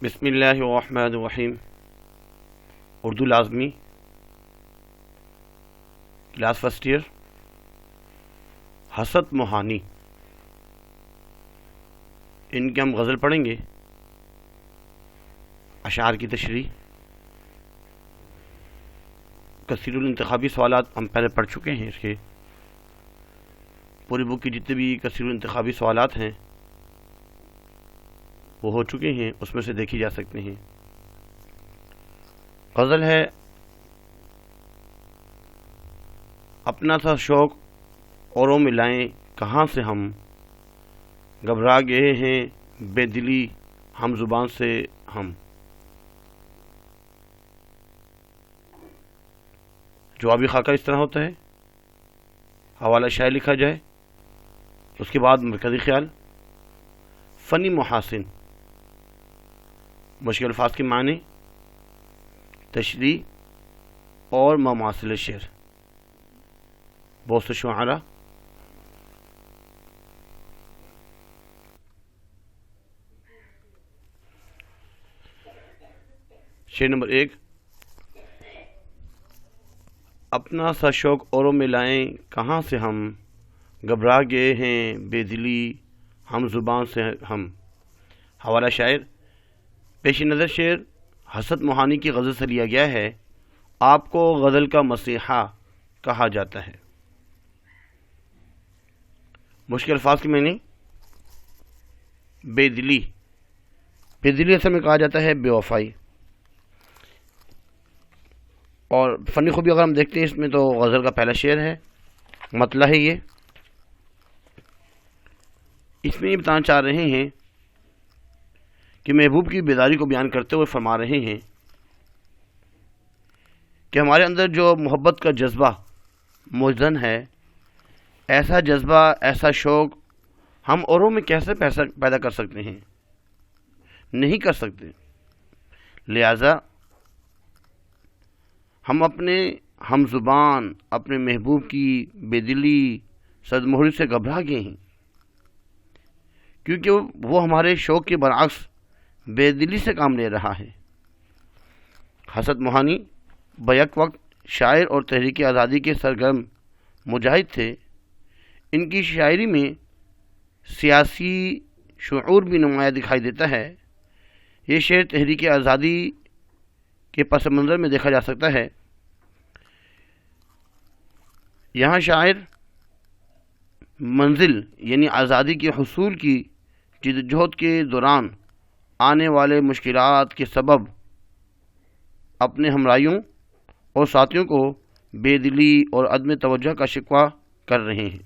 بسم اللہ الرحمن الرحیم. اردو لازمی کلاس فرسٹ ایئر. حسد موہانی، ان کی ہم غزل پڑھیں گے. اشعار کی تشریح. کثیر الانتخابی سوالات ہم پہلے پڑھ چکے ہیں. اس کے پوری بک کی جتنے بھی کثیر الانتخابی سوالات ہیں وہ ہو چکے ہیں، اس میں سے دیکھی جا سکتے ہیں. غزل ہے: اپنا تھا شوق اوروں میں لائیں کہاں سے ہم، گھبرا گئے ہیں بے دلی ہم زبان سے ہم. جوابی خاکہ اس طرح ہوتا ہے. حوالہ شائع لکھا جائے، اس کے بعد مرکزی خیال. فنی محاسن، مشکل الفاظ کے معنی، تشریح اور مماثل شعر. بہت سے شعراء. شعر نمبر 1: اپنا سا شوق اوروں میں لائیں کہاں سے ہم، گھبرا گئے ہیں بے دلی ہم زبان سے ہم. حوالہ شاعر. پیش نظر شعر حسد موہانی کی غزل سے لیا گیا ہے. آپ کو غزل کا مسیحا کہا جاتا ہے. مشکل الفاظ کے معنی: بے دلی. بے دلی اصل میں کہا جاتا ہے بے وفائی. اور فنی خوبی اگر ہم دیکھتے ہیں اس میں تو غزل کا پہلا شعر ہے، مطلع ہے یہ. اس میں یہ بتانا چاہ رہے ہیں کہ محبوب کی بیداری کو بیان کرتے ہوئے فرما رہے ہیں کہ ہمارے اندر جو محبت کا جذبہ موجود ہے، ایسا جذبہ، ایسا شوق ہم اوروں میں کیسے پیدا کر سکتے ہیں؟ نہیں کر سکتے. لہذا ہم اپنے ہم زبان، اپنے محبوب کی بے دلی صدمہری سے گھبرا گئے ہیں، کیونکہ وہ ہمارے شوق کے برعکس بے دلی سے کام لے رہا ہے. حسد موہانی بیک وقت شاعر اور تحریک آزادی کے سرگرم مجاہد تھے. ان کی شاعری میں سیاسی شعور بھی نمایاں دکھائی دیتا ہے. یہ شعر تحریک آزادی کے پس منظر میں دیکھا جا سکتا ہے. یہاں شاعر منزل یعنی آزادی کے حصول کی جدوجہد کے دوران آنے والے مشکلات کے سبب اپنے ہمراہیوں اور ساتھیوں کو بے دلی اور عدم توجہ کا شکوہ کر رہے ہیں.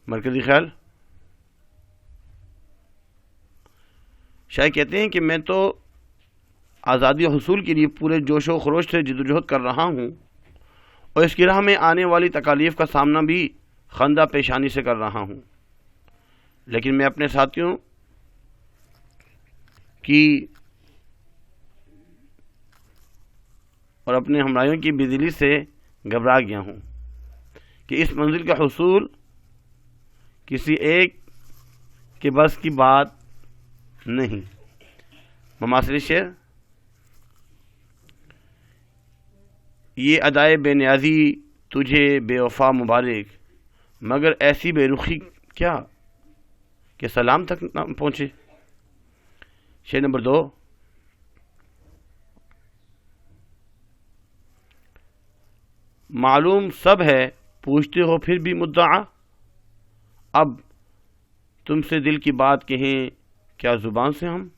مرکزی خیال. شاعر کہتے ہیں کہ میں تو آزادی حصول کے لیے پورے جوش و خروش سے جدوجہد کر رہا ہوں، اور اس کی راہ میں آنے والی تکالیف کا سامنا بھی خندہ پیشانی سے کر رہا ہوں، لیکن میں اپنے ساتھیوں کی اور اپنے ہمراہیوں کی بے دلی سے گھبرا گیا ہوں کہ اس منزل کا حصول کسی ایک کے بس کی بات نہیں. مماثل شعر. یہ ادائے بے نیازی تجھے بے وفا مبارک، مگر ایسی بے رخی کیا کہ سلام تک نہ پہنچے. شعر نمبر 2: معلوم سب ہے پوچھتے ہو پھر بھی مدعا، اب تم سے دل کی بات کہیں کیا زبان سے ہم.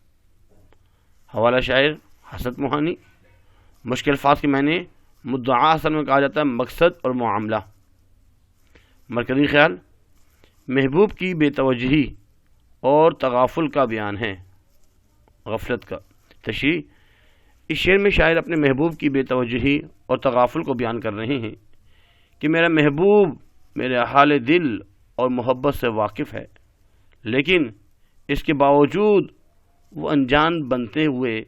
حوالہ شاعر حسد موہانی. مشکل الفاظ کے معنی: مدعا اصل میں کہا جاتا ہے مقصد اور معاملہ. مرکزی خیال. محبوب کی بے توجہی اور تغافل کا بیان ہے، غفلت کا. تشریح. اس شعر میں شاعر اپنے محبوب کی بے توجہی اور تغافل کو بیان کر رہے ہیں کہ میرا محبوب میرے حال دل اور محبت سے واقف ہے، لیکن اس کے باوجود وہ انجان بنتے ہوئے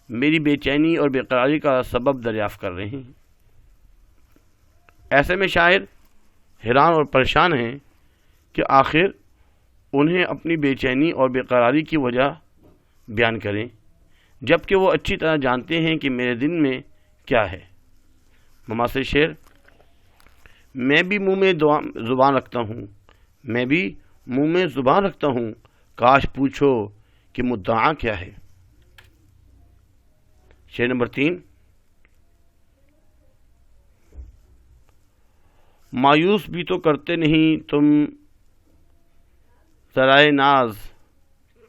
میری بے چینی اور بے قراری کا سبب دریافت کر رہے ہیں. ایسے میں شاعر حیران اور پریشان ہیں کہ آخر انہیں اپنی بے چینی اور بے قراری کی وجہ بیان کریں، جبکہ وہ اچھی طرح جانتے ہیں کہ میرے دل میں کیا ہے۔ مماثل شعر: میں بھی منہ میں زبان رکھتا ہوں، میں بھی منہ میں زبان رکھتا ہوں، کاش پوچھو کہ مدعا کیا ہے۔ شعر نمبر 3: مایوس بھی تو کرتے نہیں تم ذرائع ناز،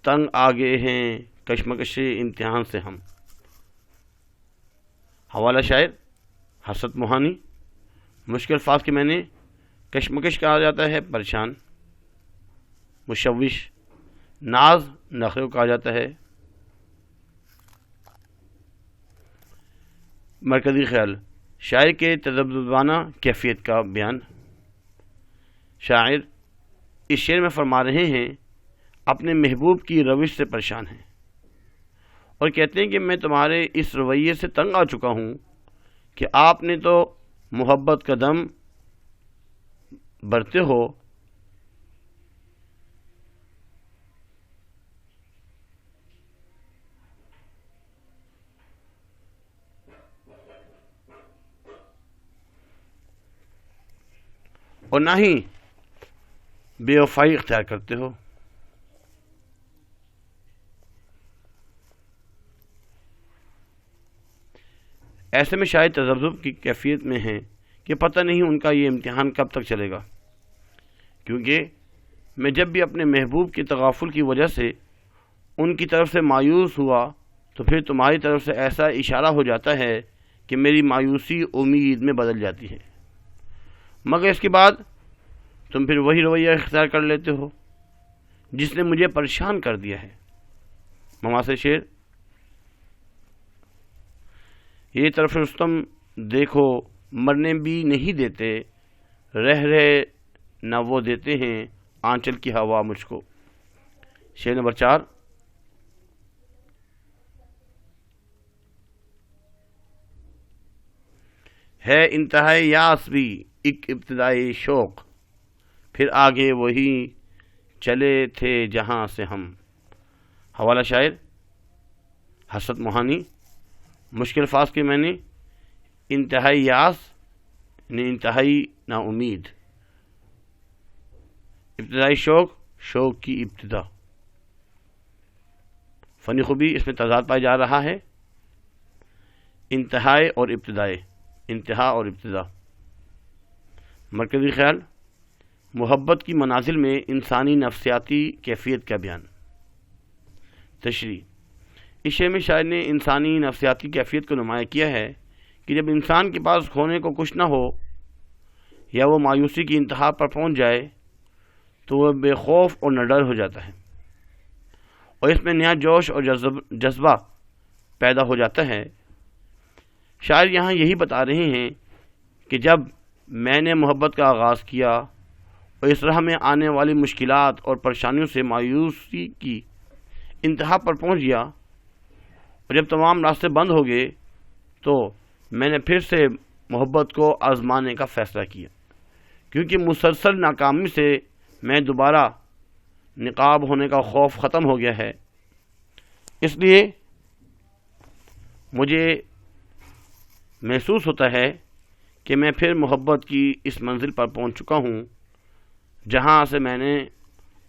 تنگ آگے ہیں کشمکش امتحان سے ہم۔ حوالہ شاعر حسرت موہانی، مشکل الفاظ کے معنی کشمکش کہا جاتا ہے پریشان، مشوش، ناز نخرے کو کہا جاتا ہے۔ مرکزی خیال: شاعر کے تذبذبانہ کیفیت کا بیان۔ شاعر اس شعر میں فرما رہے ہیں اپنے محبوب کی روش سے پریشان ہیں، اور کہتے ہیں کہ میں تمہارے اس رویے سے تنگ آ چکا ہوں کہ آپ نے تو محبت کا دم بھرتے ہو، اور نہ ہی بے وفائی اختیار کرتے ہو۔ ایسے میں شاید تذبذب کی کیفیت میں ہیں کہ پتہ نہیں ان کا یہ امتحان کب تک چلے گا، کیونکہ میں جب بھی اپنے محبوب کی تغافل کی وجہ سے ان کی طرف سے مایوس ہوا تو پھر تمہاری طرف سے ایسا اشارہ ہو جاتا ہے کہ میری مایوسی امید میں بدل جاتی ہے، مگر اس کے بعد تم پھر وہی رویہ اختیار کر لیتے ہو جس نے مجھے پریشان کر دیا ہے۔ مماثل شعر: یہ طرف رستم دیکھو مرنے بھی نہیں دیتے، رہ رہے نہ وہ دیتے ہیں آنچل کی ہوا مجھ کو۔ شعر نمبر 4: ہے انتہائی یاس بھی ایک ابتدائی شوق، پھر آگے وہی چلے تھے جہاں سے ہم۔ حوالہ شاعر حسرت موہانی، مشکل الفاظ کے معنی انتہائی یاس یعنی انتہائی نا امید، ابتدائی شوق، شوق کی ابتدا۔ فنی خوبی اس میں تضاد پایا جا رہا ہے، انتہائی اور ابتدائی، انتہا اور ابتدا۔ مرکزی خیال: محبت کی منازل میں انسانی نفسیاتی کیفیت کا بیان۔ تشریح: اس شعر میں شاعر نے انسانی نفسیاتی کیفیت کو نمایاں کیا ہے کہ جب انسان کے پاس کھونے کو کچھ نہ ہو یا وہ مایوسی کی انتہا پر پہنچ جائے تو وہ بے خوف اور نڈر ہو جاتا ہے، اور اس میں نیا جوش اور جذبہ پیدا ہو جاتا ہے۔ شاعر یہاں یہی بتا رہے ہیں کہ جب میں نے محبت کا آغاز کیا اور اس راہ میں آنے والی مشکلات اور پریشانیوں سے مایوسی کی انتہا پر پہنچ گیا اور جب تمام راستے بند ہو گئے تو میں نے پھر سے محبت کو آزمانے کا فیصلہ کیا، کیونکہ مسلسل ناکامی سے میں دوبارہ نقاب ہونے کا خوف ختم ہو گیا ہے۔ اس لیے مجھے محسوس ہوتا ہے کہ میں پھر محبت کی اس منزل پر پہنچ چکا ہوں جہاں سے میں نے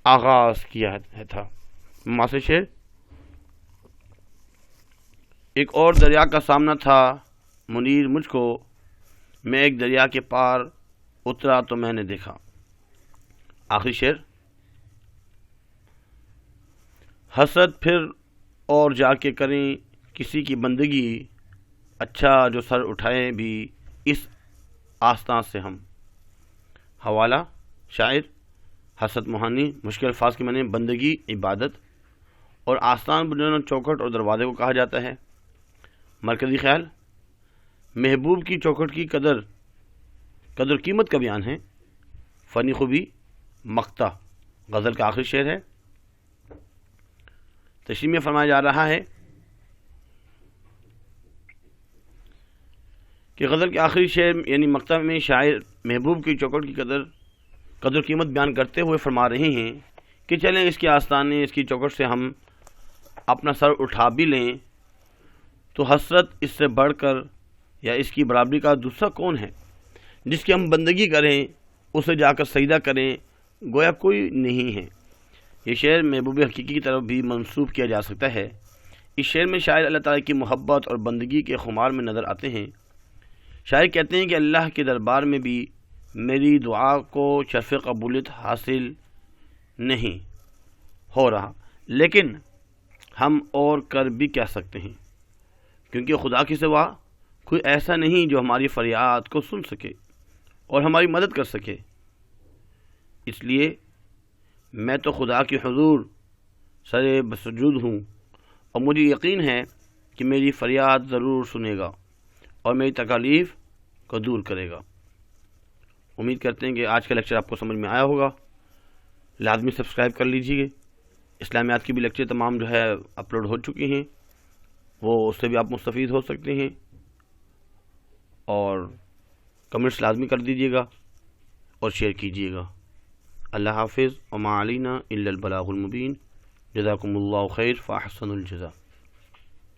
آغاز کیا تھا۔ مماثل شعر: ایک اور دریا کا سامنا تھا منیر مجھ کو، میں ایک دریا کے پار اترا تو میں نے دیکھا۔ آخری شعر: حسرت پھر اور جا کے کریں کسی کی بندگی، اچھا جو سر اٹھائیں بھی اس آستان سے ہم۔ حوالہ شاعر حسرت موہانی، مشکل الفاظ کے معنی بندگی، عبادت، اور آستان بنانا چوکھٹ اور دروازے کو کہا جاتا ہے۔ مرکزی خیال: محبوب کی چوکھٹ کی قدر قیمت کا بیان ہے۔ فنی خوبی: مقطع غزل کا آخری شعر ہے۔ تشریح میں فرمایا جا رہا ہے کہ غزل کے آخری شعر یعنی مقطع میں شاعر محبوب کی چوکھٹ کی قدر قیمت بیان کرتے ہوئے فرما رہے ہیں کہ چلیں اس کے آستانے، اس کی چوکھٹ سے ہم اپنا سر اٹھا بھی لیں تو حسرت اس سے بڑھ کر یا اس کی برابری کا دوسرا کون ہے جس کی ہم بندگی کریں، اسے جا کر سجدہ کریں، گویا کوئی نہیں ہے۔ یہ شعر محبوب حقیقی کی طرف بھی منسوب کیا جا سکتا ہے۔ اس شعر میں شاعر اللہ تعالیٰ کی محبت اور بندگی کے خمار میں نظر آتے ہیں۔ شاعر کہتے ہیں کہ اللہ کے دربار میں بھی میری دعا کو شرف قبولیت حاصل نہیں ہو رہا، لیکن ہم اور کر بھی کیا سکتے ہیں، کیونکہ خدا کے سوا کوئی ایسا نہیں جو ہماری فریاد کو سن سکے اور ہماری مدد کر سکے۔ اس لیے میں تو خدا کے حضور سر بسجود ہوں اور مجھے یقین ہے کہ میری فریاد ضرور سنے گا اور میری تکالیف کو دور کرے گا۔ امید کرتے ہیں کہ آج کا لیکچر آپ کو سمجھ میں آیا ہوگا۔ لازمی سبسکرائب کر لیجیے۔ اسلامیات کی بھی لیکچر تمام جو ہے اپلوڈ ہو چکی ہیں، وہ اس سے بھی آپ مستفید ہو سکتے ہیں، اور کمنٹس لازمی کر دیجیے گا اور شیئر کیجیے گا۔ اللہ حافظ وما علینا الا البلاغ المبین۔ جزاکم اللہ خیر فاحسن الجزاء۔